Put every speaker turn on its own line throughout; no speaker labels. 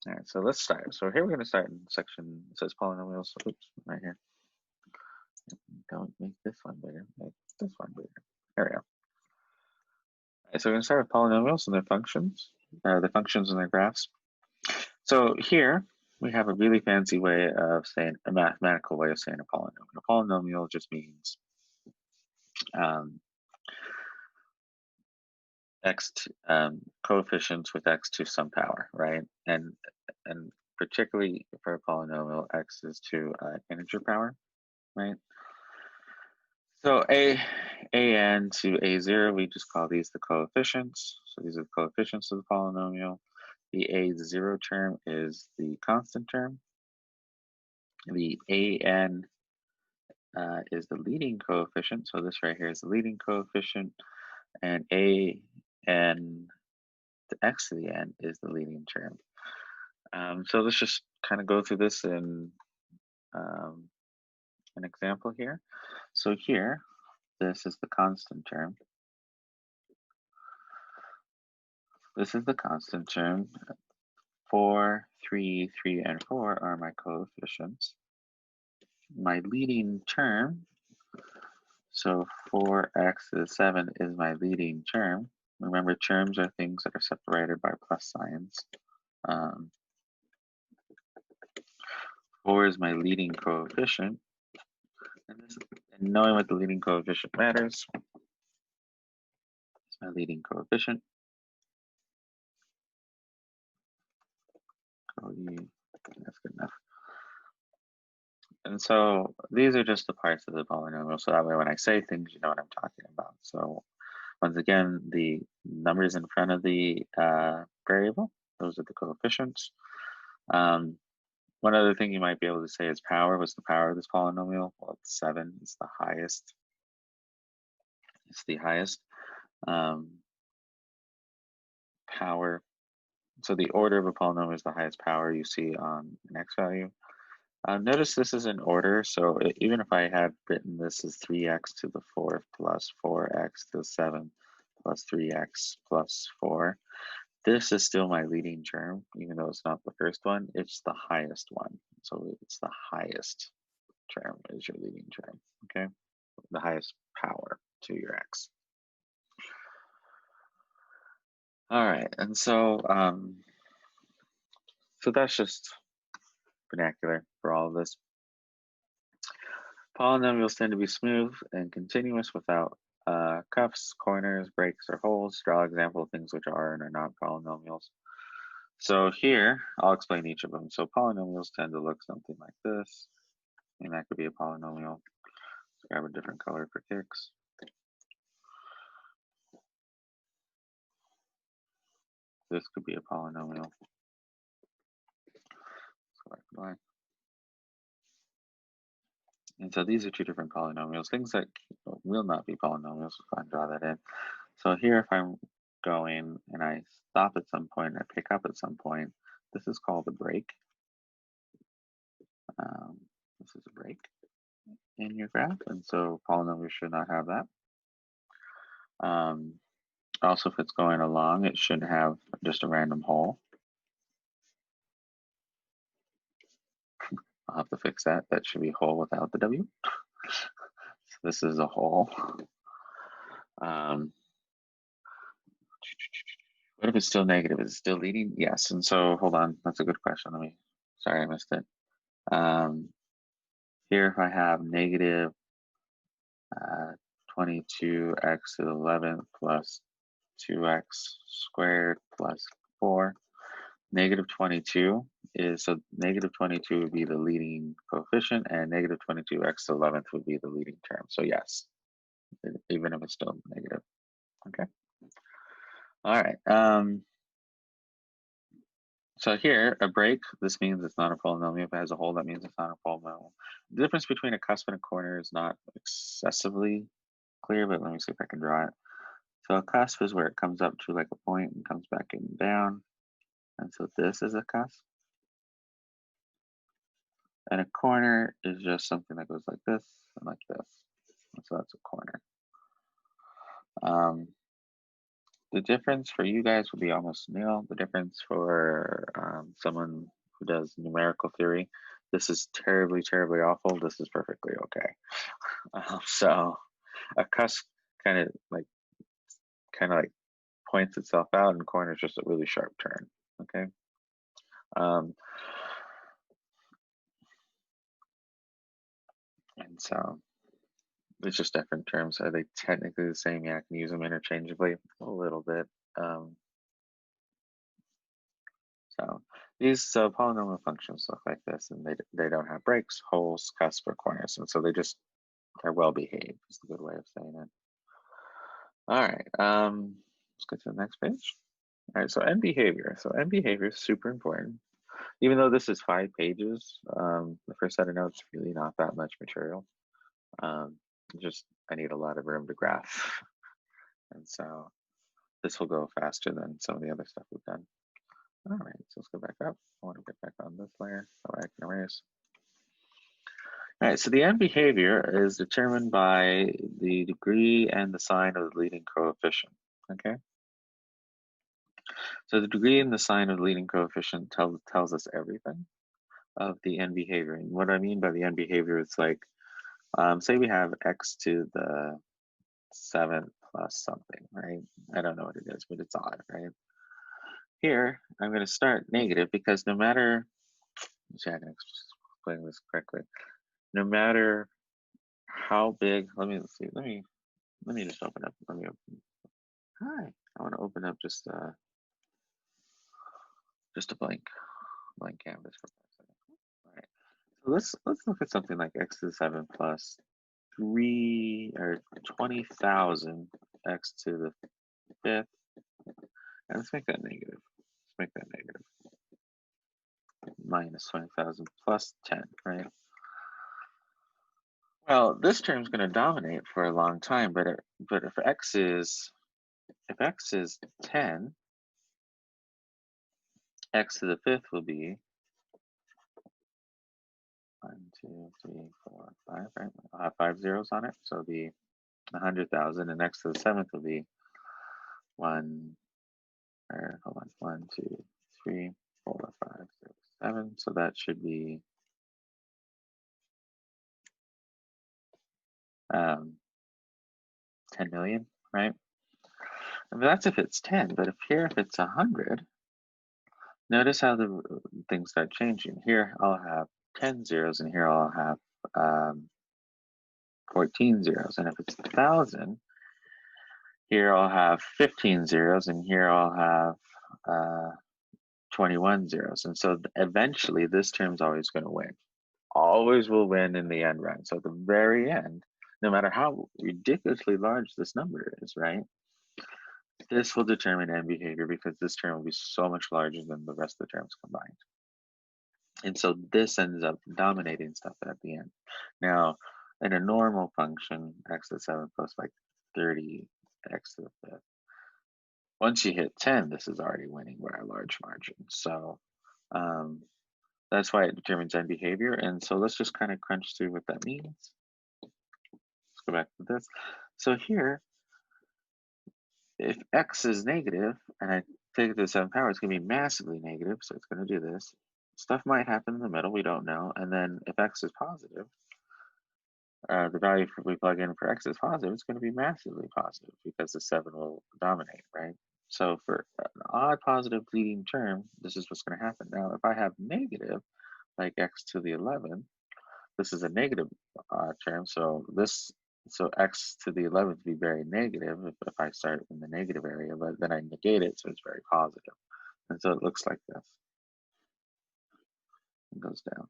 All right, so let's start. So here we're going to start in section, it says polynomials. Oops, right here. Don't make this one bigger. Make this one bigger. There we go. All right, so we're going to start with polynomials and their functions, the functions and their graphs. So here we have a really fancy way of saying, a mathematical way of saying a polynomial. A polynomial just means coefficients with x to some power, right? And particularly for a polynomial, x is to integer power, right? So an to a0, we just call these the coefficients. So these are the coefficients of the polynomial. The a0 term is the constant term. The an is the leading coefficient. So this right here is the leading coefficient, and an to x to the n is the leading term. So let's just kind of go through this in an example here. So here, this is the constant term. This is the constant term. 4, 3, 3, and 4 are my coefficients. My leading term, so 4x is 7 is my leading term. Remember, terms are things that are separated by plus signs. 4 is my leading coefficient. And knowing what the leading coefficient matters, it's my leading coefficient. That's good enough. And so these are just the parts of the polynomial. So that way when I say things, you know what I'm talking about. So once again, the numbers in front of the variable, those are the coefficients. One other thing you might be able to say is power. What's the power of this polynomial? Well, it's 7. It's the highest. It's the highest power. So the order of a polynomial is the highest power you see on an x value. Notice this is in order, so even if I had written this as 3x to the 4th plus 4x to the 7th plus 3x plus 4, this is still my leading term, even though it's not the first one, it's the highest one. So it's the highest term is your leading term, okay? The highest power to your x. All right, and so that's just vernacular for all of this. Polynomials tend to be smooth and continuous without cuffs, corners, breaks, or holes. Draw example of things which are and are not polynomials. So here, I'll explain each of them. So polynomials tend to look something like this, and that could be a polynomial. Let's grab a different color for kicks. This could be a polynomial. Select black. And so these are two different polynomials. Things that will not be polynomials, so go ahead and draw that in. So here, if I'm going and I stop at some point, I pick up at some point, this is called a break. This is a break in your graph, and so polynomials should not have that. Also, if it's going along, it should have just a random hole. I'll have to fix that. That should be hole without the W. So this is a hole. What if it's still negative? Is it still leading? Yes. And so, hold on. That's a good question. Sorry, I missed it. Here, if I have negative 22x to the 11th plus 2x squared plus 4, negative 22 is, so negative 22 would be the leading coefficient, and negative 22x to the 11th would be the leading term. So yes, even if it's still negative. Okay. All right. So here, a break, this means it's not a polynomial. If it has a hole, that means it's not a polynomial. The difference between a cusp and a corner is not excessively clear, but let me see if I can draw it. So a cusp is where it comes up to like a point and comes back in and down. And so this is a cusp. And a corner is just something that goes like this and like this. And so that's a corner. the difference for you guys will be almost nil. The difference for someone who does numerical theory, this is terribly, terribly awful. This is perfectly okay. So a cusp kind of like points itself out, and corner is just a really sharp turn. Okay. And so it's just different terms. Are they technically the same? Yeah, I can use them interchangeably a little bit. So these polynomial functions look like this, and they don't have breaks, holes, cusps, or corners, and so they're well behaved. Is a good way of saying it. All right, let's get to the next page. All right, so end behavior. So end behavior is super important. Even though this is 5 pages, the first set of notes really not that much material. Just I need a lot of room to graph, and so this will go faster than some of the other stuff we've done. All right, so let's go back up. I want to get back on this layer so I can erase. All right, so the end behavior is determined by the degree and the sign of the leading coefficient, okay? So the degree and the sign of the leading coefficient tells us everything of the end behavior. And what I mean by the end behavior is like, say we have x to the 7th plus something, right? I don't know what it is, but it's odd, right? Here, I'm going to start negative because no matter, see, I can explain this correctly. No matter how big, let me just open up. Hi, I want to open up just a blank canvas for a second. All right, so let's look at something like x to the 7 plus 3 or 20,000 x to the 5th, and let's make that negative. Let's make that negative. Minus 20,000 plus 10, right? Well, this term is going to dominate for a long time, but if x is 10, x to the 5th will be 1, 2, 3, 4, 5, right? I'll have 5 zeros on it, so it'll be 100,000, and x to the 7th will be 1, 2, 3, 4, 5, 6, 7. So that should be 10 million, right? And that's if it's 10, but if it's 100, notice how the things start changing. Here I'll have 10 zeros, and here I'll have 14 zeros. And if it's 1,000, here I'll have 15 zeros, and here I'll have 21 zeros. And so eventually this term's always going to win. Always will win in the end run. So at the very end, no matter how ridiculously large this number is, right? This will determine end behavior because this term will be so much larger than the rest of the terms combined. And so this ends up dominating stuff at the end. Now, in a normal function, x to the 7th plus like 30 x to the 5th. Once you hit 10, this is already winning by a large margin. So that's why it determines end behavior. And so let's just kind of crunch through what that means. Let's go back to this. So here, if x is negative and I take it to the 7th power, it's going to be massively negative. So it's going to do this. Stuff might happen in the middle, we don't know. And then if x is positive, the value we plug in for x is positive, it's going to be massively positive because the 7 will dominate, right? So for an odd positive leading term, this is what's going to happen. Now, if I have negative, like x to the 11th, this is a negative term, so x to the 11th would be very negative if I start in the negative area, but then I negate it, so it's very positive. And so it looks like this. It goes down.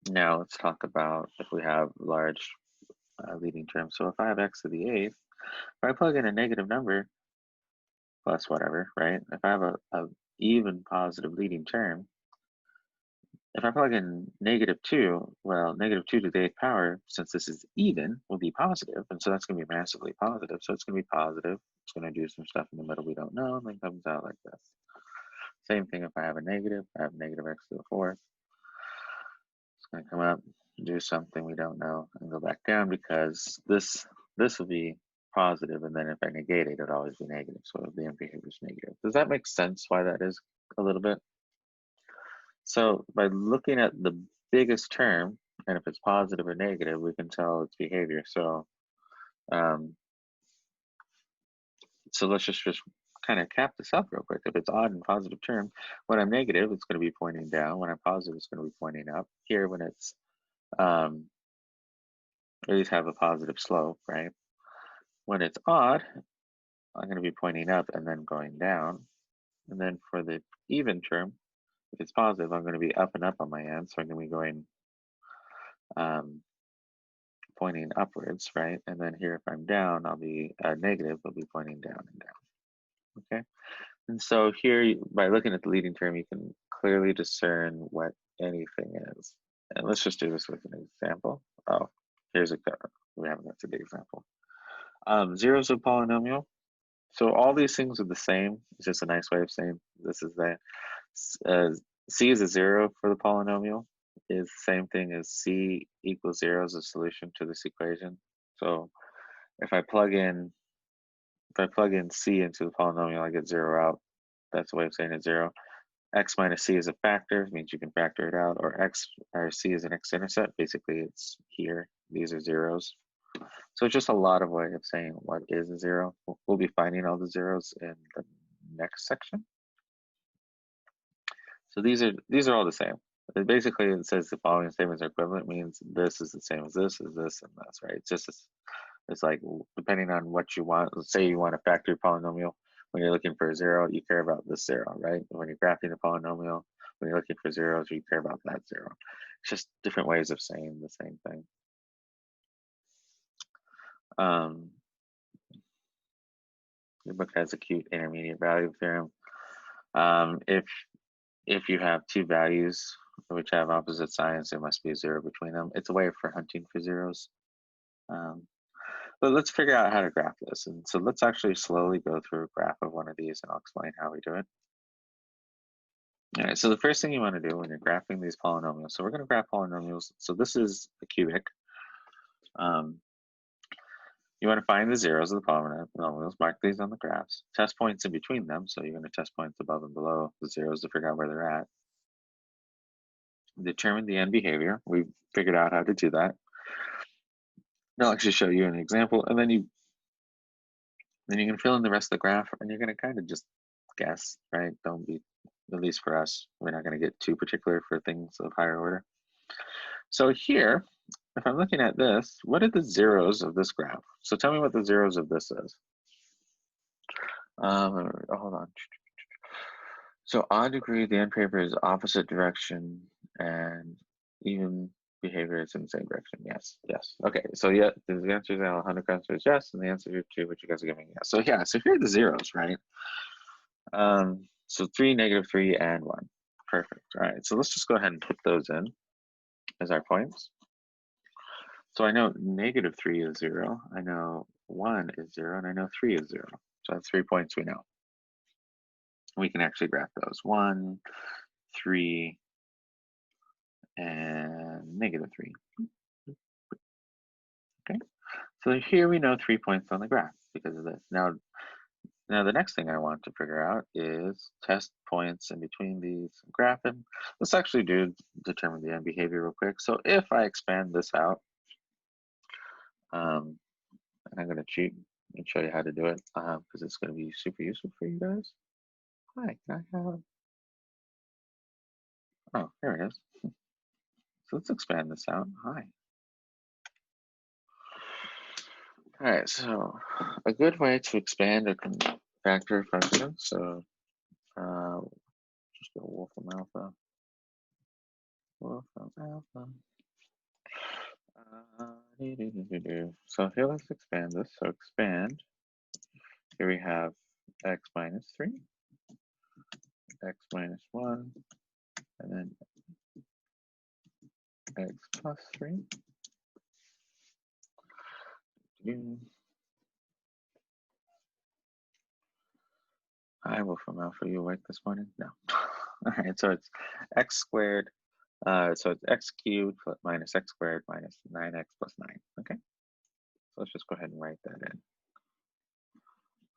Now let's talk about if we have large leading terms. So if I have x to the 8th, if I plug in a negative number plus whatever, right? If I have a even positive leading term, if I plug in -2, well, -2 to the 8th power, since this is even, will be positive, and so that's going to be massively positive. So it's going to be positive. It's going to do some stuff in the middle we don't know, and then comes out like this. Same thing if I have a negative. I have negative x to the 4th. It's going to come up, do something we don't know, and go back down because this will be positive, and then if I negate it, it would always be negative. So the end behavior is negative. Does that make sense why that is a little bit? So by looking at the biggest term, and if it's positive or negative, we can tell its behavior. So so let's just kind of cap this up real quick. If it's odd and positive term, when I'm negative, it's going to be pointing down. When I'm positive, it's going to be pointing up. Here, when it's these have a positive slope, right? When it's odd, I'm going to be pointing up and then going down. And then for the even term, if it's positive, I'm going to be up and up on my end. So I'm going to be going pointing upwards, right? And then here, if I'm down, I'll be negative, I'll be pointing down and down. Okay. And so here, by looking at the leading term, you can clearly discern what anything is. And let's just do this with an example. Oh, here's we haven't got to the example. Zeros of polynomial. So all these things are the same. It's just a nice way of saying this is that. C is a 0 for the polynomial is the same thing as C equals 0 as a solution to this equation. So if I plug in C into the polynomial, I get 0 out. That's a way of saying it's 0. X minus C is a factor, means you can factor it out, or C is an x-intercept. Basically, it's here. These are zeros. So it's just a lot of way of saying what is a 0. We'll be finding all the zeros in the next section. So these are all the same. Basically, it says the following statements are equivalent, means this is the same as this, and this, right? It's just it's like depending on what you want. Let's say you want a factory polynomial. When you're looking for a 0, you care about this 0, right? When you're graphing a polynomial, when you're looking for zeros, you care about that 0. It's just different ways of saying the same thing. Your book has a cute intermediate value theorem. If you have two values which have opposite signs, there must be a 0 between them. It's a way for hunting for zeros. But let's figure out how to graph this. And so let's actually slowly go through a graph of one of these, and I'll explain how we do it. All right, so the first thing you want to do when you're graphing these polynomials, so we're going to graph polynomials. So this is a cubic. You want to find the zeros of the polynomials, mark these on the graphs, test points in between them. So you're going to test points above and below the zeros to figure out where they're at. Determine the end behavior. We've figured out how to do that. I'll actually show you an example, and then you can fill in the rest of the graph, and you're going to kind of just guess, right? Don't be, at least for us, we're not going to get too particular for things of higher order. So here, if I'm looking at this, what are the zeros of this graph? So tell me what the zeros of this is. Hold on. So odd degree, the end behavior is opposite direction, and even behavior is in the same direction. Yes, yes. Okay, so yeah, the answer is 100 answer is yes, and the answer to what you guys are giving yes. So yeah, so here are the zeros, right? So 3, -3, and 1. Perfect. All right, so let's just go ahead and put those in as our points. So I know -3 is 0, I know 1 is 0, and I know 3 is 0. So that's 3 points we know. We can actually graph those. 1, 3, and -3. Okay, so here we know 3 points on the graph because of this. Now the next thing I want to figure out is test points in between these graphing. Let's actually determine the end behavior real quick. So if I expand this out, and I'm going to cheat and show you how to do it because it's going to be super useful for you guys. Hi, can I have? Oh, there it is. So let's expand this out. Hi. All right, so a good way to expand a factor function. So just go Wolfram alpha. Wolfram alpha. So here, let's expand this. So expand. Here we have x minus 3, x minus 1, and then x plus 3. Hi, Wolfram alpha. You awake this morning? No. All right, so it's x squared. So it's x cubed minus x squared minus 9x plus 9. Okay. So let's just go ahead and write that in.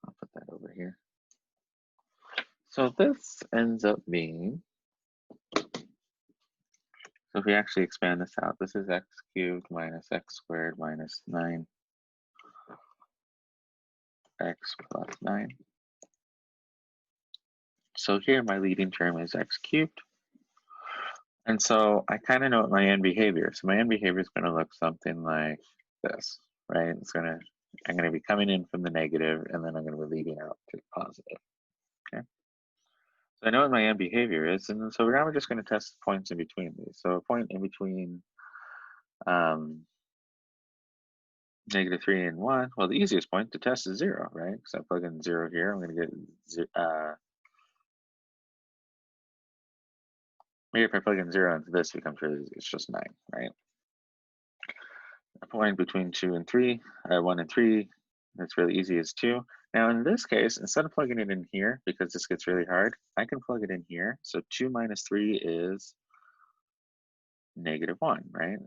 I'll put that over here. So this ends up being, so if we actually expand this out, this is x cubed minus x squared minus 9x plus 9. So here my leading term is x cubed. And so I kind of know what my end behavior. So my end behavior is going to look something like this, right? I'm going to be coming in from the negative, and then I'm going to be leading out to the positive. Okay. So I know what my end behavior is, and so now we're just going to test points in between these. So a point in between -3 and 1. Well, the easiest point to test is 0, right? Because I plug in 0 here, I'm going to get maybe if I plug in 0 into this, it becomes really easy. It's just 9, right? A point between 2 and 3, 1 and 3, that's really easy, is 2. Now in this case, instead of plugging it in here, because this gets really hard, I can plug it in here. So 2 minus 3 is -1, right?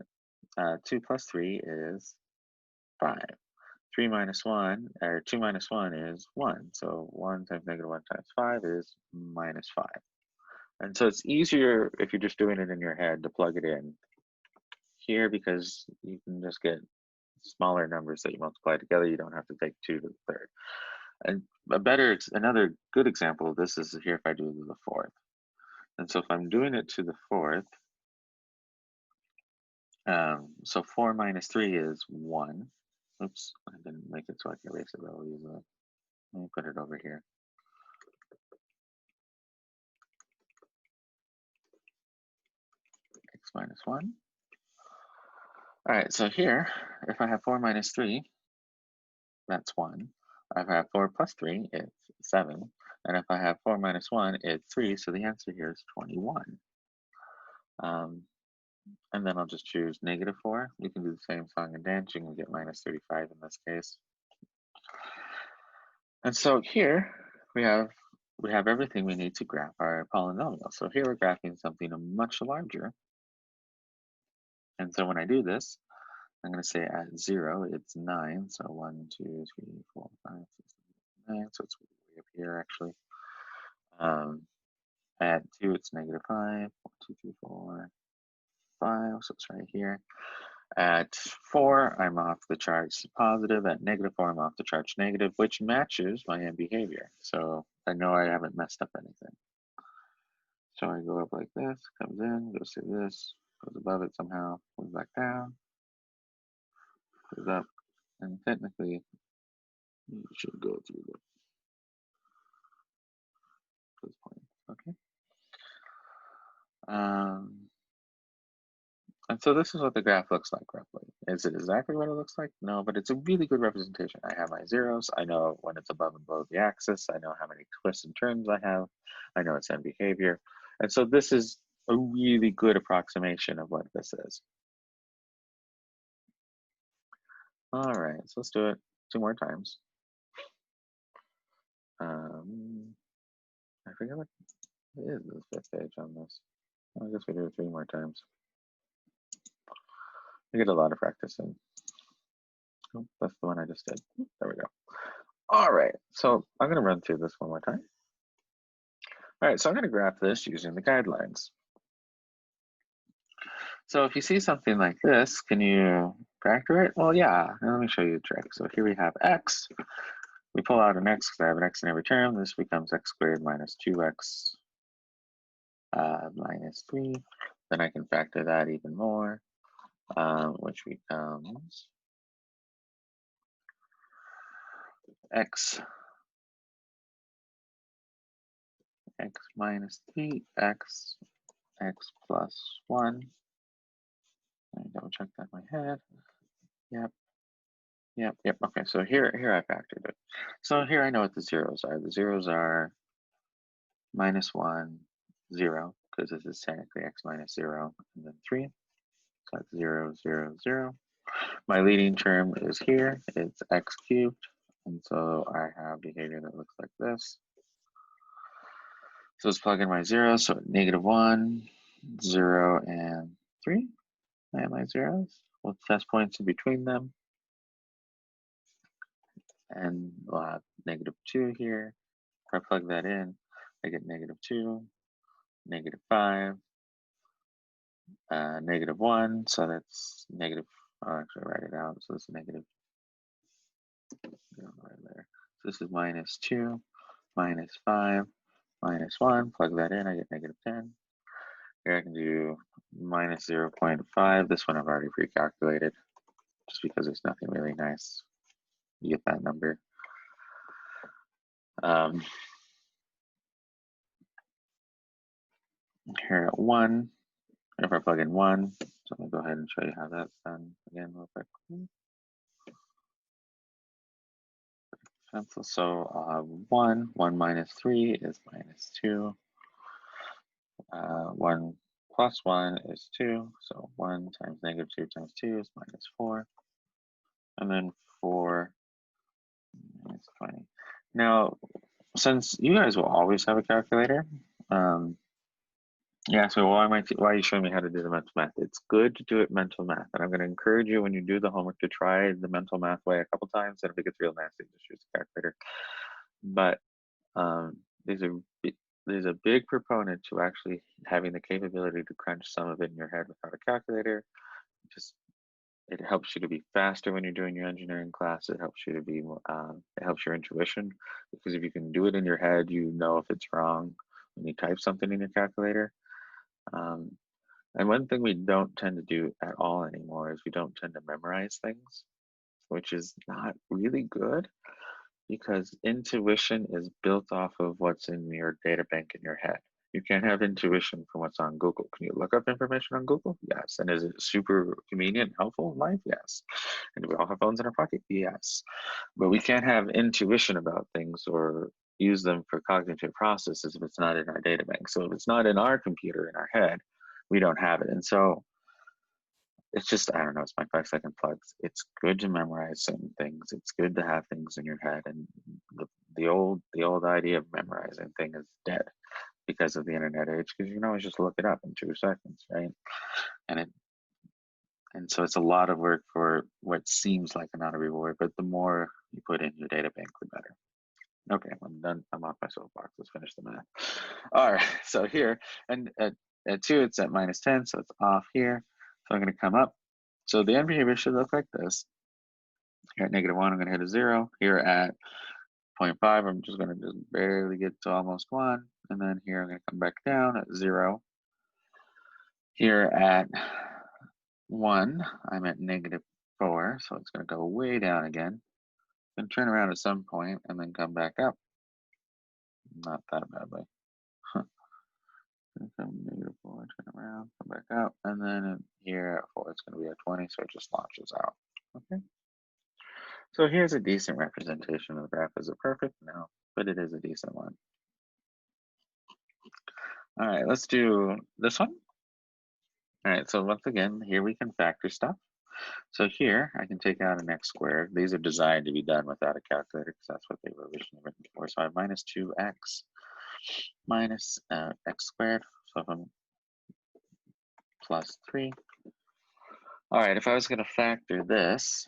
2 plus 3 is 5. 3 minus 1, or 2 minus 1 is 1. So 1 times -1 times 5 is -5. And so it's easier if you're just doing it in your head to plug it in here, because you can just get smaller numbers that you multiply together. You don't have to take 2 to the third. And another good example of this is here if I do to the fourth. And so if I'm doing it to the fourth, so 4 minus 3 is 1. Oops, I didn't make it so I can erase it, but I'll use it. Let me put it over here. X minus 1. All right, so here, if I have 4 minus 3, that's 1. If I have 4 plus 3, it's 7. And if I have 4 minus 1, it's 3. So the answer here is 21. And then I'll just choose -4. You can do the same song and dance. You can get -35 in this case. And so here we have everything we need to graph our polynomial. So here we're graphing something much larger. And so when I do this, I'm going to say at 0, it's 9. So 1, 2, 3, 4, 5, 6, 7, 9. So it's way up here, actually. At 2, it's -5. 1, 2, 3, 4, 5. So it's right here. At 4, I'm off the charts positive. At -4, I'm off the charts negative, which matches my end behavior. So I know I haven't messed up anything. So I go up like this, comes in, goes through this, goes above it somehow, goes back down, goes up, and technically you should go through this point. Okay. And so this is what the graph looks like roughly. Is it exactly what it looks like? No, but it's a really good representation. I have my zeros. I know when it's above and below the axis. I know how many twists and turns I have. I know its end behavior. And so this is a really good approximation of what this is. All right, so let's do it 2 more times. I forget what is this fifth page on this. I guess we do it 3 more times. We get a lot of practice in. Oh, that's the one I just did. There we go. All right, so I'm going to run through this one more time. All right, so I'm going to graph this using the guidelines. So if you see something like this, can you factor it? Well, yeah, and let me show you a trick. So here we have x. We pull out an x because I have an x in every term. This becomes x squared minus 2x minus 3. Then I can factor that even more, which becomes x minus 3, x plus 1. Let me double check that in my head. Yep. Okay, so here I factored it. So here I know what the zeros are. The zeros are -1, 0, because this is technically x minus 0, and then 3. So that's 0, 0, 0. My leading term is here. It's x cubed. And so I have behavior that looks like this. So let's plug in my zeros. So -1, 0, and 3. I have my zeros. We'll test points in between them. and we'll have -2 here. If I plug that in, I get -2, -5, -1, so that's negative, I'll actually write it out, so this is negative, right there. So this is -2, -5, -1, plug that in, I get -10. Here I can do -0.5, this one I've already pre-calculated, just because there's nothing really nice. You get that number. Here at 1, if I plug in 1, so I'm going to go ahead and show you how that's done again real quick. So I'll have 1 minus 3 is -2. 1 plus 1 is 2. So 1 times -2 times 2 is -4. And then 4 is 20. Now, since you guys will always have a calculator, yeah, so why are you showing me how to do the mental math? It's good to do it mental math. And I'm going to encourage you when you do the homework to try the mental math way a couple times. And if it gets real nasty, just use a calculator. But there's a big proponent to actually having the capability to crunch some of it in your head without a calculator. It helps you to be faster when you're doing your engineering class. It helps you to be it helps your intuition, because if you can do it in your head, you know if it's wrong when you type something in your calculator. And one thing we don't tend to do at all anymore is we don't tend to memorize things, which is not really good, because intuition is built off of what's in your data bank in your head. You can't have intuition from what's on Google. Can you look up information on Google? Yes. And is it super convenient and helpful in life? Yes. And do we all have phones in our pocket? Yes. But we can't have intuition about things or use them for cognitive processes if it's not in our data bank. So if it's not in our computer, in our head, we don't have it. And so it's just, I don't know, it's my 5-second plugs. It's good to memorize certain things. It's good to have things in your head. And the old idea of memorizing thing is dead because of the internet age, because you can always just look it up in 2 seconds, right? And so it's a lot of work for what seems like a amount of reward, but the more you put in your data bank, the better. Okay, I'm done. I'm off my soapbox. Let's finish the math. All right, so here, and at 2, it's at -10, so it's off here. So I'm going to come up. So the end behavior should look like this. Here at -1, I'm going to hit a 0. Here at 0.5, I'm just going to just barely get to almost 1. And then here, I'm going to come back down at 0. Here at 1, I'm at -4, so it's going to go way down again. Then turn around at some point and then come back up. Not that badly. Come -4, turn around, come back up, and then here at 4, it's going to be at 20, so it just launches out. Okay. So here's a decent representation of the graph. Is it perfect? No, but it is a decent one. All right, let's do this one. All right, so once again, here we can factor stuff. So here, I can take out an x squared. These are designed to be done without a calculator because that's what they were originally written for. So I have -2x minus x squared, so if I'm +3. All right, if I was going to factor this,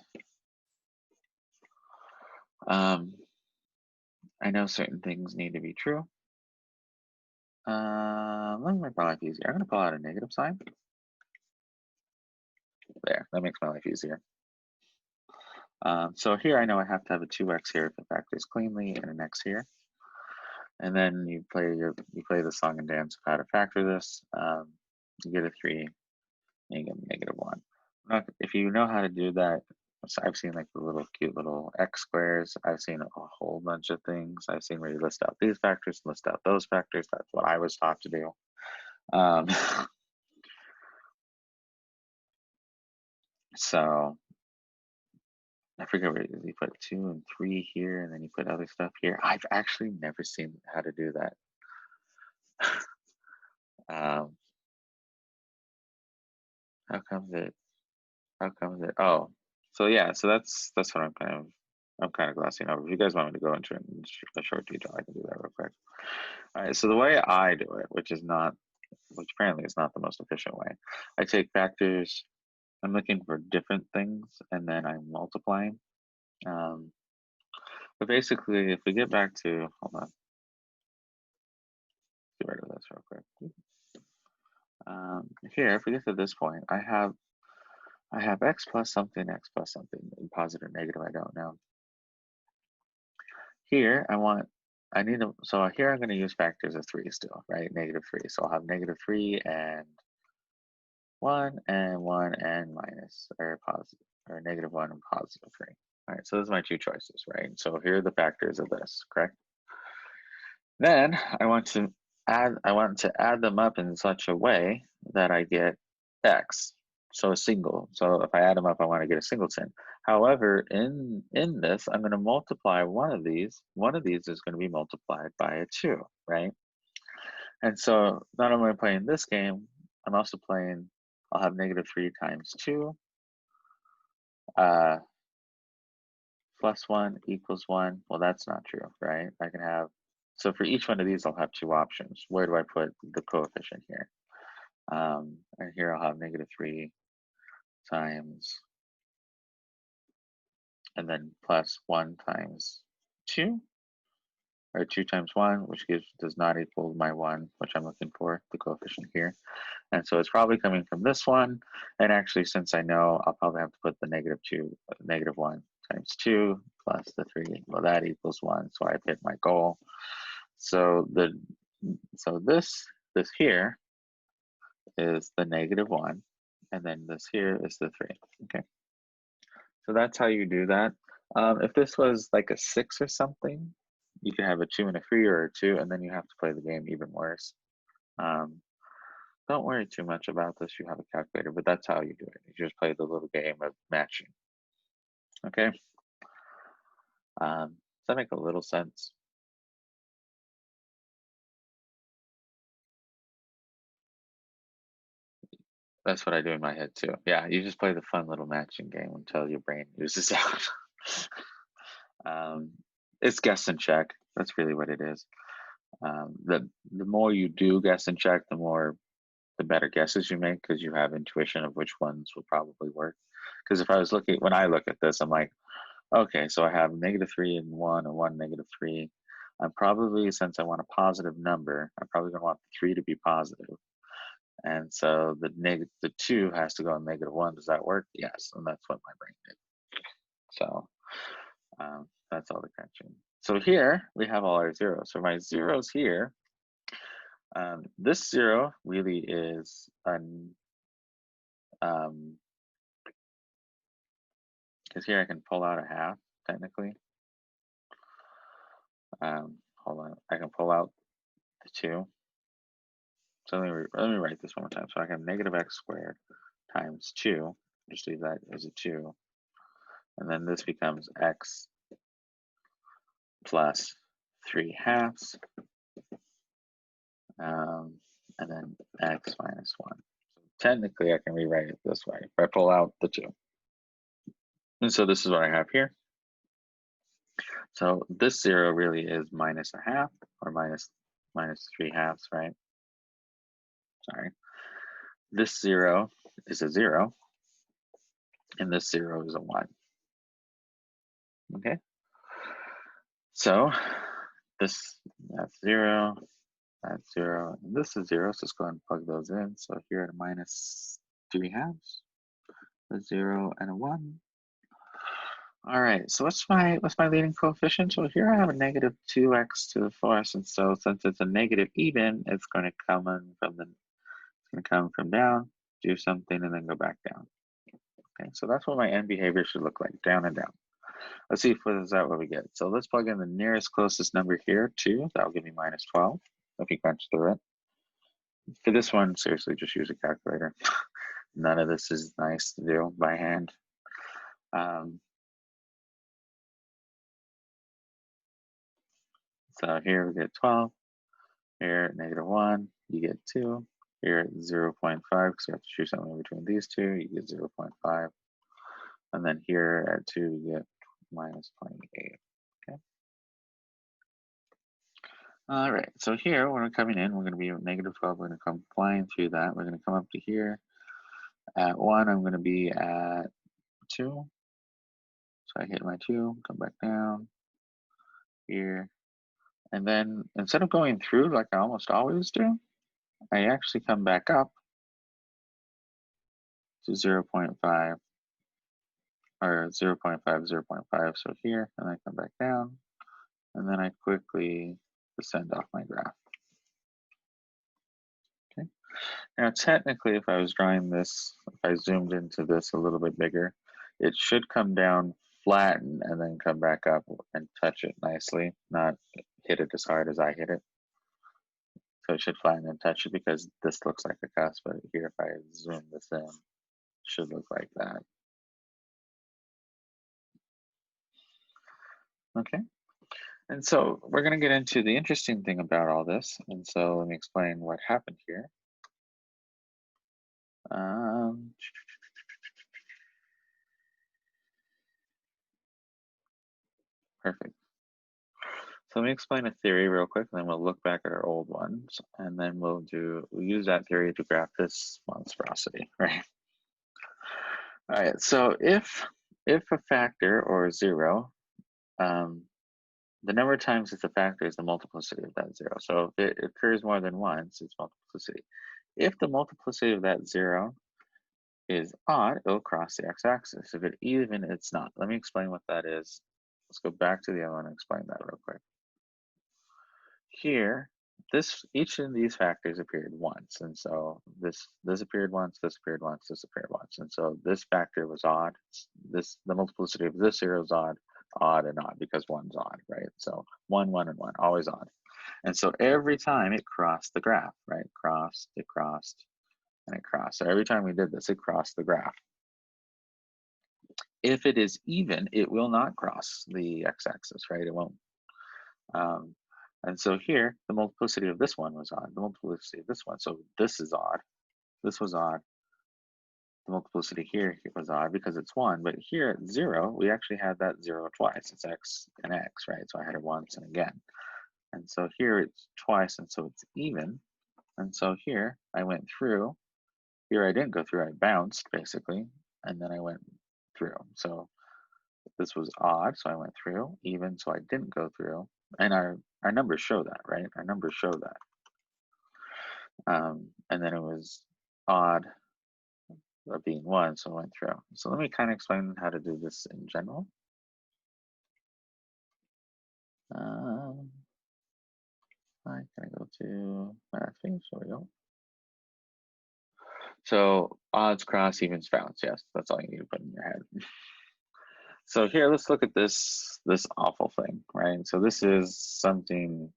I know certain things need to be true. Let me make my life easier. I'm going to pull out a negative sign. There, that makes my life easier. So here I know I have to have a 2x here if it factors cleanly and an x here. And then you play the song and dance of how to factor this. You get a 3, and you get -1. Now, if you know how to do that, so I've seen like the little cute little x squares. I've seen a whole bunch of things. I've seen where you list out these factors, list out those factors. That's what I was taught to do. So I forget where you put 2 and 3 here, and then you put other stuff here. I've actually never seen how to do that. How comes it? Oh, so yeah, so that's what I'm kind of glossing over. If you guys want me to go into a short detail, I can do that real quick. All right, so the way I do it, which apparently is not the most efficient way, I take factors. I'm looking for different things, and then I'm multiplying. But basically, if we get back to, hold on, get rid of this real quick. Here, if we get to this point, I have x plus something, positive or negative, I don't know. Here, so here I'm going to use factors of 3 still, right? -3. So I'll have -3 and 1 and 1 and minus, or positive, or -1 and +3. All right, so those are my two choices, right? So here are the factors of this, correct? Then I want to add them up in such a way that I get x. So a single. So if I add them up, I want to get a singleton. However, in this, I'm going to multiply one of these. One of these is going to be multiplied by a 2, right? And so not only am I playing this game, I'm also playing, I'll have -3 times 2 plus 1 equals 1. Well, that's not true, right? I can have, so for each one of these, I'll have two options. Where do I put the coefficient here? And here I'll have -3 times, and then plus 1 times 2, or 2 times 1, which does not equal my 1, which I'm looking for, the coefficient here. And so it's probably coming from this one. And actually, since I know, I'll probably have to put the -1 times 2 plus the 3. Well, that equals 1. So I've hit my goal. So this here is the -1, and then this here is the 3. Okay. So that's how you do that. If this was like a 6 or something, you can have a 2 and a 3, or a 2, and then you have to play the game even worse. Don't worry too much about this. You have a calculator, but that's how you do it. You just play the little game of matching. Okay. Does that make a little sense? That's what I do in my head too. Yeah, you just play the fun little matching game until your brain uses out. It's guess and check. That's really what it is. The more you do guess and check, the better guesses you make, because you have intuition of which ones will probably work. Because if I was when I look at this, I'm like, okay, so I have -3 and 1, and 1 -3. I'm probably, since I want a positive number, I'm probably going to want the 3 to be positive. And so the 2 has to go in -1. Does that work? Yes, and that's what my brain did. So that's all the catching. So here we have all our zeros. So my zeros here, this 0 really is an, because here I can pull out a half, technically. Hold on, I can pull out the 2. So let me write this one more time. So I have -x squared times 2. Just leave that as a 2. And then this becomes x plus 3/2. And then x minus 1. So technically, I can rewrite it this way if I pull out the 2. And so this is what I have here. So this 0 really is -1/2, or minus 3/2, right? Sorry. This 0 is a 0, and this 0 is a 1. Okay. So that's 0, that's 0, and this is 0. So let's go ahead and plug those in. So here at a -3/2, a 0 and a 1. All right, so what's my leading coefficient? So here I have a -2x to the 4th, and so since it's a negative even, it's going to come from down, do something, and then go back down. Okay, so that's what my end behavior should look like, down and down. Let's see if this is what we get. So let's plug in the nearest closest number here, 2. That'll give me -12 if you crunch through it. For this one, seriously, just use a calculator. None of this is nice to do by hand. So here we get 12. Here, -1, you get 2. Here, 0.5, because you have to choose something between these two, you get 0.5. And then here at 2, you get -28. Okay. All right, so here, when we're coming in, we're going to be at -12. We're going to come flying through that. We're going to come up to here. At 1, I'm going to be at 2. So I hit my 2, come back down. here. And then instead of going through like I almost always do, I actually come back up to 0.5 or 0.5, 0.5. So here, and I come back down, and then I quickly descend off my graph. Okay. Now, technically, if I was drawing this, if I zoomed into this a little bit bigger, it should come down, flatten, and then come back up and touch it nicely, not hit it as hard as I hit it. So it should flatten and touch it because this looks like a cusp, but here, if I zoom this in, it should look like that. Okay. And so we're going to get into the interesting thing about all this. And so let me explain what happened here. Perfect. So let me explain a theory real quick, and then we'll look back at our old ones, and then we'll use that theory to graph this monstrosity, right? All right. So if a factor or zero, the number of times it's a factor is the multiplicity of that zero. So if it occurs more than once, it's multiplicity. If the multiplicity of that zero is odd, it'll cross the x-axis. If it even, it's not. Let me explain what that is. Let's go back to the other one and explain that real quick. Here, each of these factors appeared once, and so this appeared once, this appeared once, this appeared once, and so this factor was odd. The multiplicity of this zero is odd, and odd because one's odd, right? So 1, 1, and 1, always odd. And so every time it crossed the graph, right? It crossed, and it crossed. So every time we did this, it crossed the graph. If it is even, it will not cross the x-axis, right? It won't. And so here, the multiplicity of this one was odd, the multiplicity of this one. So this is odd. This was odd. The multiplicity here was odd because it's 1. But here at 0, we actually had that 0 twice. It's x and x, right? So I had it once and again. And so here it's twice, and so it's even. And so here I went through. Here I didn't go through. I bounced, basically. And then I went through. So this was odd, so I went through. Even, so I didn't go through. And our numbers show that, right? Our numbers show that. And then it was odd of being 1, so I went through. So let me kind of explain how to do this in general. I'm gonna go to mathing, so we go. So odds cross, evens bounce. Yes, that's all you need to put in your head. So here, let's look at this awful thing, right? So this is something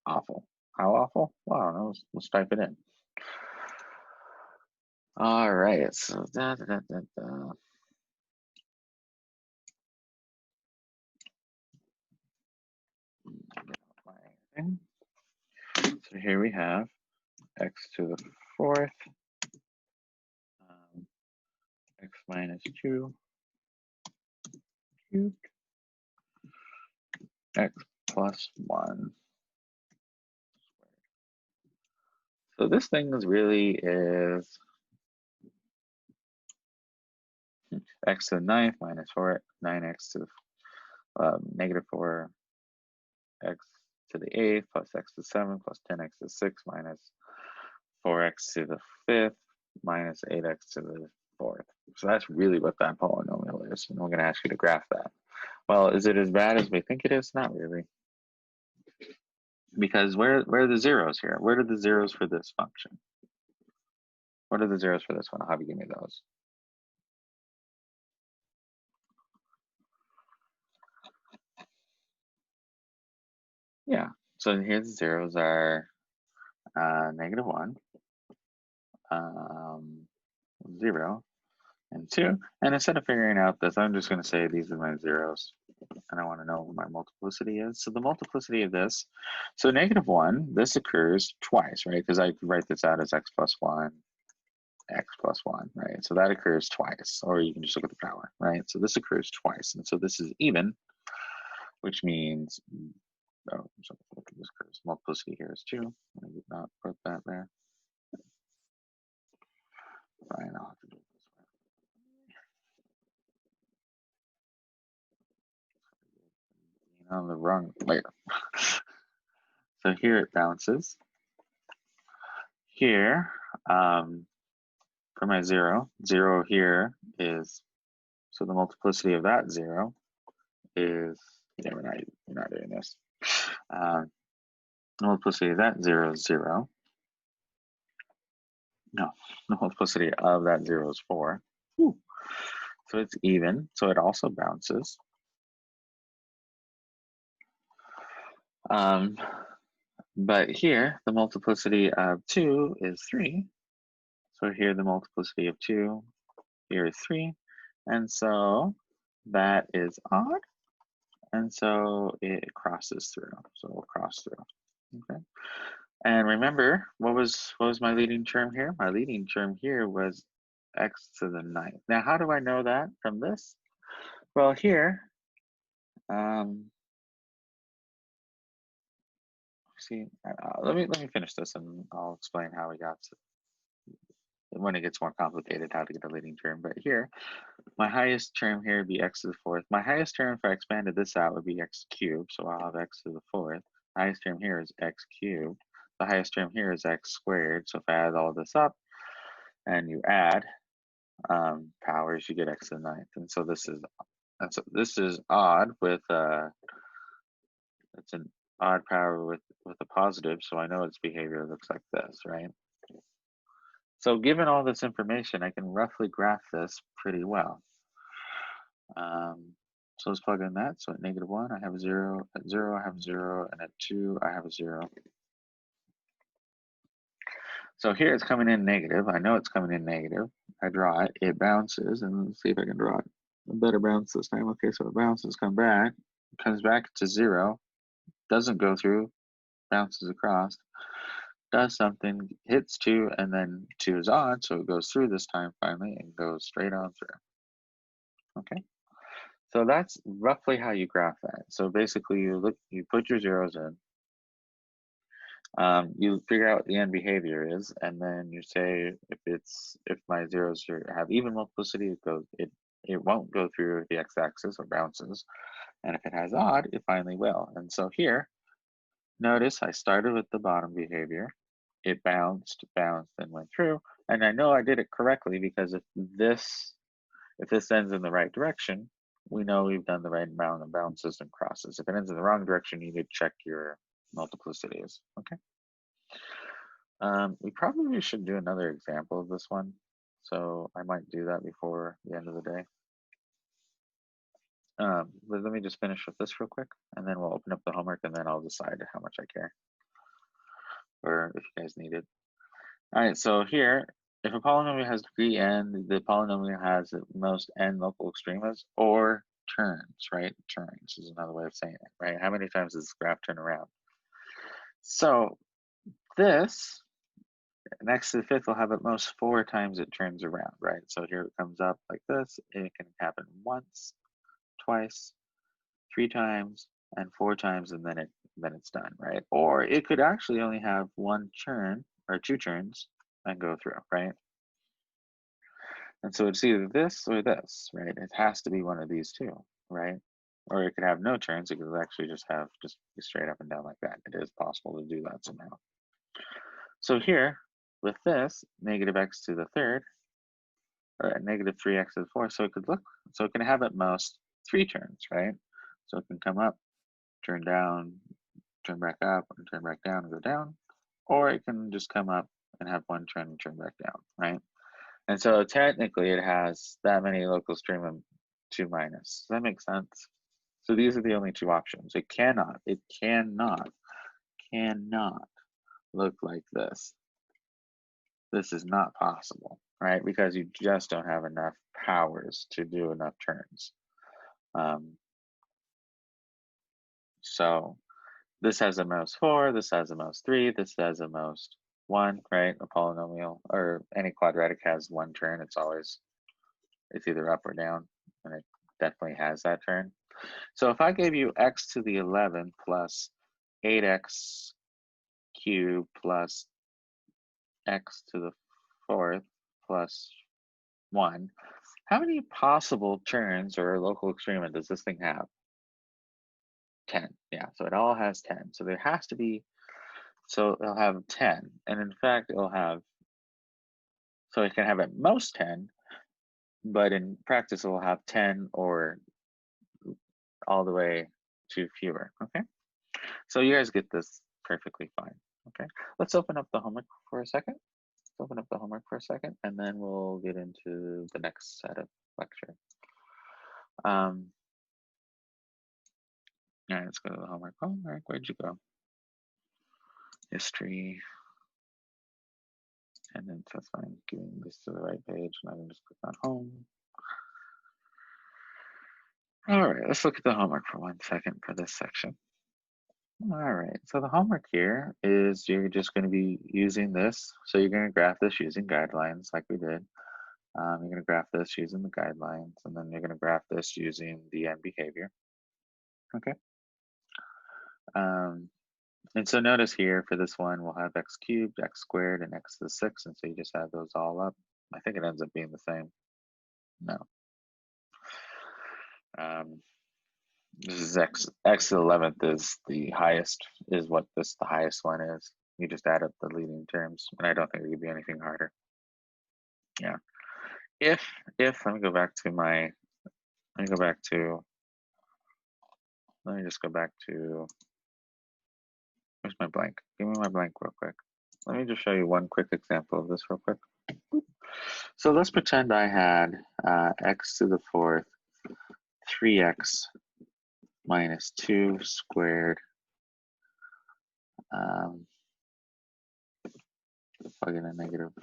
awful. How awful? Wow, let's type it in. All right, so So here we have x to the 4th, x minus 2 cubed, x plus 1. So this thing is x to the 9th minus 4, 9x to the negative 4, x to the 8th plus x to the 7th plus 10x to the 6th minus 4x to the 5th minus 8x to the 4th. So that's really what that polynomial is. And we're going to ask you to graph that. Well, is it as bad as we think it is? Not really. Because where are the zeros here? Where are the zeros for this function? What are the zeros for this one? I'll have you give me those. Yeah, so here the zeros are negative 1, 0, and 2. And instead of figuring out this, I'm just going to say these are my zeros. And I want to know what my multiplicity is. So the multiplicity of this, so negative 1, this occurs twice, right? Because I could write this out as x plus 1, x plus 1, right? So that occurs twice, or you can just look at the power, right? So this occurs twice, and so this is even, which means, oh, so look at this curve. Multiplicity here is 2. I did not put that there. Fine, I'll have to do it this way. on the wrong layer. So here it bounces. Here, for my 0 here is, so the multiplicity of that 0 is, yeah, we're not doing this. The multiplicity of that 0 is 0. No, the multiplicity of that 0 is 4. Whew. So it's even, so it also bounces. But here, the multiplicity of 2 is 3. So here the multiplicity of 2, here is 3. And so that is odd. And so it crosses through. So we'll cross through. Okay. And remember, what was my leading term here? My leading term here was x to the 9th. Now, how do I know that from this? Well, here, see, let me finish this and I'll explain how we got to, when it gets more complicated, how to get a leading term. But here, my highest term here would be x to the 4th. My highest term, if I expanded this out, would be x cubed. So I'll have x to the 4th. The highest term here is x cubed. The highest term here is x squared. So if I add all this up and you add powers, you get x to the 9th. And so this is odd with it's an odd power with a positive. So I know its behavior looks like this, right? So given all this information, I can roughly graph this pretty well. So let's plug in that. So at -1, I have a 0. At 0, I have 0. And at 2, I have a 0. So here it's coming in negative. I know it's coming in negative. I draw it. It bounces. And let's see if I can draw it. A better bounce this time. Okay, so it bounces, comes back to 0. Doesn't go through. Bounces across. Does something. Hits 2. And then 2 is odd. So it goes through this time finally and goes straight on through. Okay. So that's roughly how you graph that. So basically you put your zeros in, you figure out what the end behavior is, and then you say if my zeros have even multiplicity, it won't go through the x-axis or bounces, and if it has odd, it finally will. And so here, notice I started with the bottom behavior, it bounced, and went through, and I know I did it correctly because if this ends in the right direction, we know we've done the right amount of bounces and crosses. If it ends in the wrong direction, you need to check your multiplicities, okay? We probably should do another example of this one. So I might do that before the end of the day. But let me just finish with this real quick, and then we'll open up the homework, and then I'll decide how much I care, or if you guys need it. All right, so here, if a polynomial has degree n, the polynomial has at most n local extremas or turns, right? Turns is another way of saying it, right? How many times does this graph turn around? So this, next to the 5th, will have at most 4 times it turns around, right? So here it comes up like this. It can happen once, twice, 3 times, and 4 times, and then it's done, right? Or it could actually only have 1 turn or 2 turns and go through, right? And so it's either this or this, right? It has to be one of these two, right? Or it could have no turns. It could actually just be straight up and down like that. It is possible to do that somehow. So here, with this, negative x to the 3rd, or negative 3x to the 4th, so it can have at most 3 turns, right? So it can come up, turn down, turn back up, and turn back down and go down, or it can just come up and have 1 turn and turn back down, right? And so technically it has that many local stream of 2 minus. Does that make sense? So these are the only 2 options. It cannot look like this. This is not possible, right? Because you just don't have enough powers to do enough turns. So this has a most 4, this has a most 3, this has a most 1, right? A polynomial or any quadratic has 1 turn. It's either up or down, and it definitely has that turn. So if I gave you x to the 11th plus 8x cubed plus x to the 4th plus 1, how many possible turns or local extrema does this thing have? 10. Yeah, so it all has 10. So there has to be, so it'll have 10. And in fact, it'll have, so it can have at most 10, but in practice, it will have 10 or all the way to fewer. Okay, so you guys get this perfectly fine. Okay, let's open up the homework for a second. Let's open up the homework for a second, and then we'll get into the next set of lecture. All right, let's go to the homework. Homework, where'd you go? History. And then that's fine, getting this to the right page, and I can just click on home. All right, let's look at the homework for 1 second for this section. All right, so the homework here is you're just going to be using this. So you're going to graph this using guidelines like we did. You're going to graph this using the guidelines, and then you're going to graph this using the end behavior. Okay. And so notice here for this one, we'll have x cubed, x squared, and x to the 6, and so you just add those all up. I think it ends up being the same. No. This is x to the 11th is the highest, is what the highest one is. You just add up the leading terms, and I don't think it could be anything harder. Yeah. If let me go back to my, let me just go back to, where's my blank? Give me my blank real quick. Let me just show you one quick example of this real quick. So let's pretend I had x to the 4th, 3x minus 2 squared, plug in a negative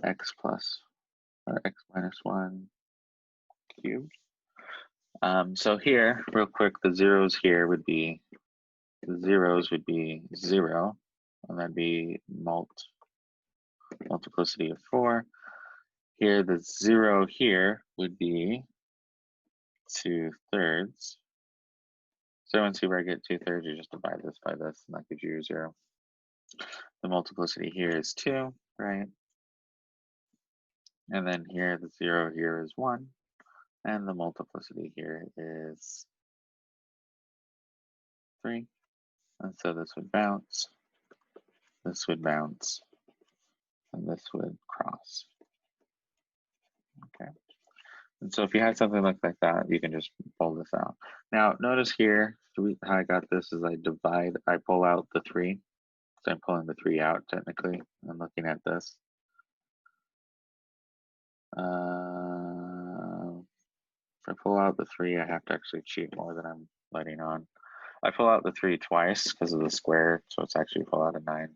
x plus, or x minus 1 cubed. So here, real quick, the zeros here would be, the zeros would be 0, and that'd be multiplicity of 4. Here, the 0 here would be 2/3. So and see where I get 2/3, you just divide this by this, and that gives you 0. The multiplicity here is 2, right? And then here, the 0 here is 1, and the multiplicity here is 3. And so this would bounce, this would bounce, and this would cross. Okay. And so if you had something like that, you can just pull this out. Now, notice here, how I got this is I pull out the 3. So I'm pulling the 3 out technically. I'm looking at this. If I pull out the 3, I have to actually cheat more than I'm letting on. I pull out the 3 twice because of the square, so it's actually pull out a 9.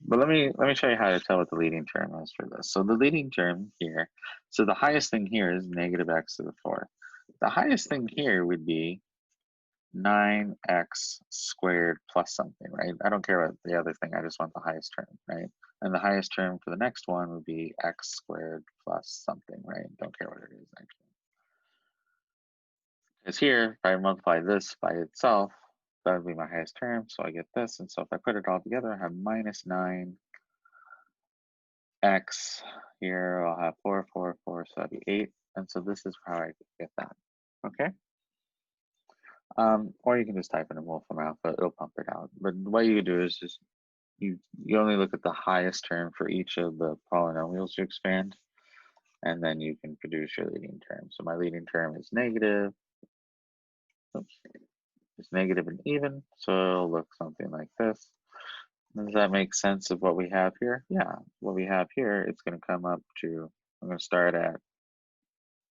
But let me show you how to tell what the leading term is for this. So the leading term here, so the highest thing here is negative x to the 4th. The highest thing here would be 9x squared plus something, right? I don't care about the other thing, I just want the highest term, right? And the highest term for the next one would be x squared plus something, right? Don't care what it is actually. Because here, if I multiply this by itself, that would be my highest term, so I get this. And so if I put it all together, I have minus 9x. Here I'll have 4, 4, 4, so that'd be 8. And so this is how I get that, okay? Or you can just type in a Wolfram alpha, it'll pump it out. But what you do is just, you only look at the highest term for each of the polynomials you expand, and then you can produce your leading term. So my leading term is negative. Oops. It's negative and even, so it'll look something like this. Does that make sense of what we have here? Yeah, what we have here, it's going to come up to, I'm going to start at,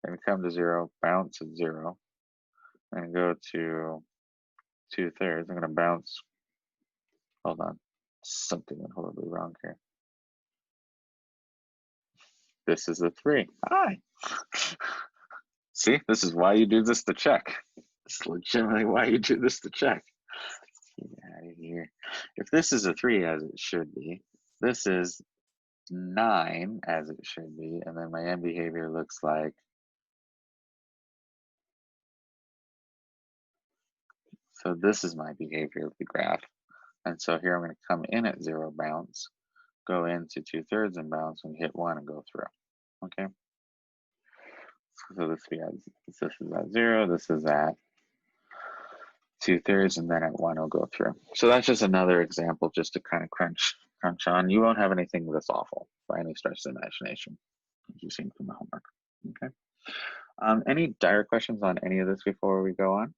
I'm going to come to 0, bounce at 0, and go to 2/3. I'm going to bounce, hold on, something went horribly wrong here. This is a 3. Hi. See, this is why you do this to check. This is legitimately why you do this to check. Get out of here. If this is a 3 as it should be, this is 9 as it should be, and then my end behavior looks like, so this is my behavior of the graph. And so here I'm going to come in at 0 bounce, go into 2/3 and bounce, and hit 1 and go through. Okay. So this is at 0, this is at 2/3, and then at 1 it'll go through. So that's just another example just to kind of crunch on. You won't have anything this awful by any stretch of the imagination, as you've seen from the homework. Okay. Any dire questions on any of this before we go on?